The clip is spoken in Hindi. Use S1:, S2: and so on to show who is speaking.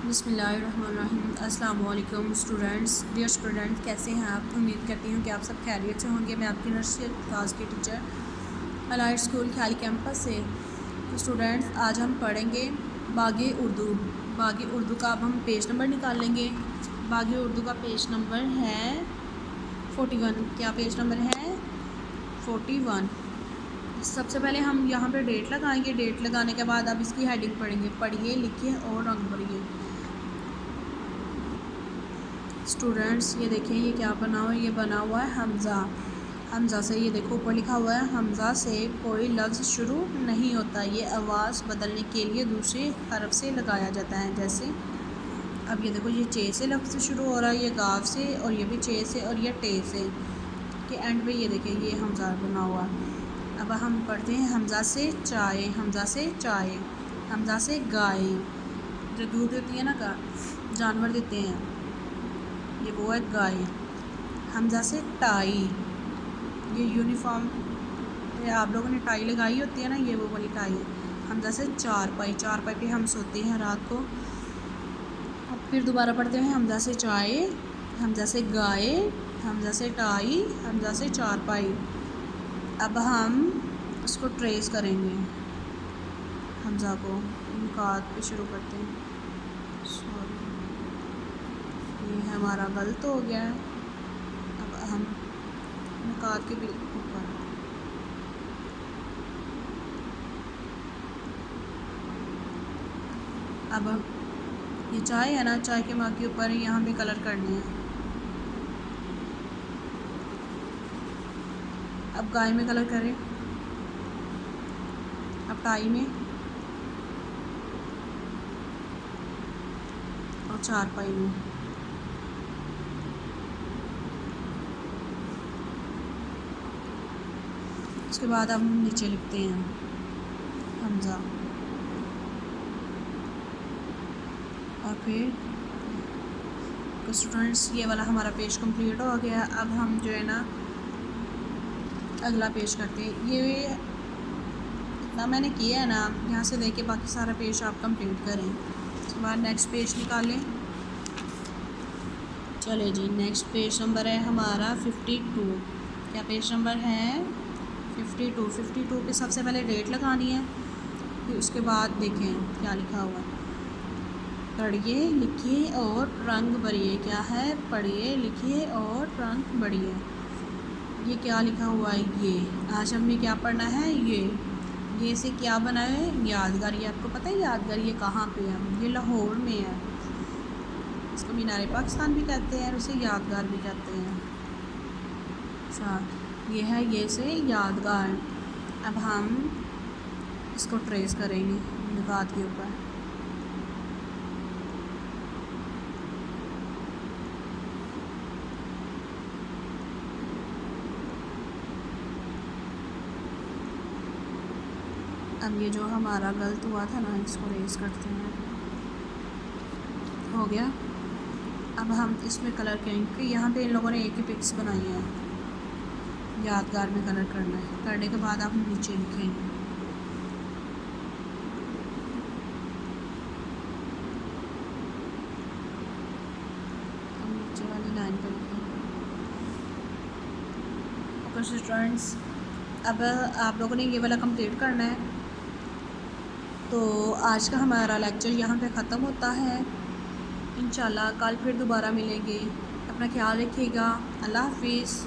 S1: बिस्मिल्लाहिर्रहमानिर्रहीम। अस्सलाम वालेकुम स्टूडेंट्स। डियर स्टूडेंट, कैसे हैं आप? उम्मीद करती हूँ कि आप सब खैरियत से होंगे। मैं आपकी नर्सरी क्लास की टीचर अलाइट स्कूल ख्याली कैंपस से। तो स्टूडेंट्स, आज हम पढ़ेंगे बाग़े उर्दू। बाग़े उर्दू का अब हम पेज नंबर निकाल लेंगे। बाग़े उर्दू का पेज नंबर है 41। क्या पेज नंबर है? 41। सबसे पहले हम यहाँ पे डेट लगाएंगे। डेट लगाने के बाद अब इसकी हेडिंग पढ़ेंगे। पढ़िए, लिखिए और रंग भरिए। स्टूडेंट्स, ये देखिए ये क्या बना हुआ है? ये बना हुआ है हमज़ा। हमज़ा से, ये देखो ऊपर लिखा हुआ है, हमज़ा से कोई लफ्ज़ शुरू नहीं होता। ये आवाज़ बदलने के लिए दूसरे हरफ से लगाया जाता है। जैसे अब ये देखो, ये चे से लफ्ज़ शुरू हो रहा है, ये गाफ से, और ये भी चे से, और ये टे से के एंड पे ये देखिए ये हमज़ा बना हुआ है। अब हम पढ़ते हैं हमज़ा से चाय, हमज़ा से चाय, हमज़ा से गाय, जो दूध देती है ना, जानवर देते हैं, ये वो है गाय। हमज़ा से टाई, ये यूनिफॉर्म, ये आप लोगों ने टाई लगाई होती है ना, ये वो वाली टाई। हमज़ा से चारपाई, चारपाई पे हम सोते हैं रात को। अब फिर दोबारा पढ़ते हैं हमज़ा से चाय, हमज़ा से गाय, हमज़ा से टाई, हमज़ा से चारपाई। अब हम इसको ट्रेस करेंगे, हमज़ा को नुकात पे शुरू करते हैं। सॉरी, ये हमारा गलत हो गया है। अब हम नुकात के ऊपर अब ये चाय है ना, चाय के माँ के ऊपर यहाँ पे कलर करने हैं। अब गाय में कलर करें, अब टाई में, और चारपाई में। उसके बाद हम नीचे लिखते हैं हमज़ा, और फिर तो स्टूडेंट्स, ये वाला हमारा पेज कंप्लीट हो गया। अब हम जो है ना अगला पेज करते हैं। ये इतना मैंने किया है ना, यहाँ से लेके बाकी सारा पेज आप कंप्लीट करें। उसके बाद नेक्स्ट पेज निकालें। चले जी, नेक्स्ट पेज नंबर है हमारा 52। क्या पेज नंबर है? 52। 52 पे सबसे पहले डेट लगानी है, फिर उसके बाद देखें क्या लिखा हुआ है। पढ़िए, लिखिए और रंग भरिए। क्या है? पढ़िए, लिखिए और रंग भरिए। ये क्या लिखा हुआ है? ये आज हमने क्या पढ़ना है? ये से क्या बना है? यादगार। ये आपको पता है यादगार ये कहाँ पे है? ये लाहौर में है। इसको मीनार पाकिस्तान भी कहते हैं और उसे यादगार भी कहते हैं। अच्छा, ये है ये से यादगार। अब हम इसको ट्रेस करेंगे नुकात के ऊपर। अब ये जो हमारा गलत हुआ था ना, इसको रेस करते हैं। हो गया। अब हम इसमें कलर करेंगे। यहाँ पे इन लोगों ने एक ही पिक्स बनाई है, यादगार में कलर करना है। करने के बाद आप नीचे लिखेंगे। हम नीचे वाली लाइन पर लिखेंगे। ओके स्टूडेंट्स, अब आप लोगों ने ये वाला कंप्लीट करना है। तो आज का हमारा लेक्चर यहाँ पे ख़त्म होता है। इंशाल्लाह कल फिर दोबारा मिलेंगे। अपना ख्याल रखिएगा। अल्लाह हाफिज़।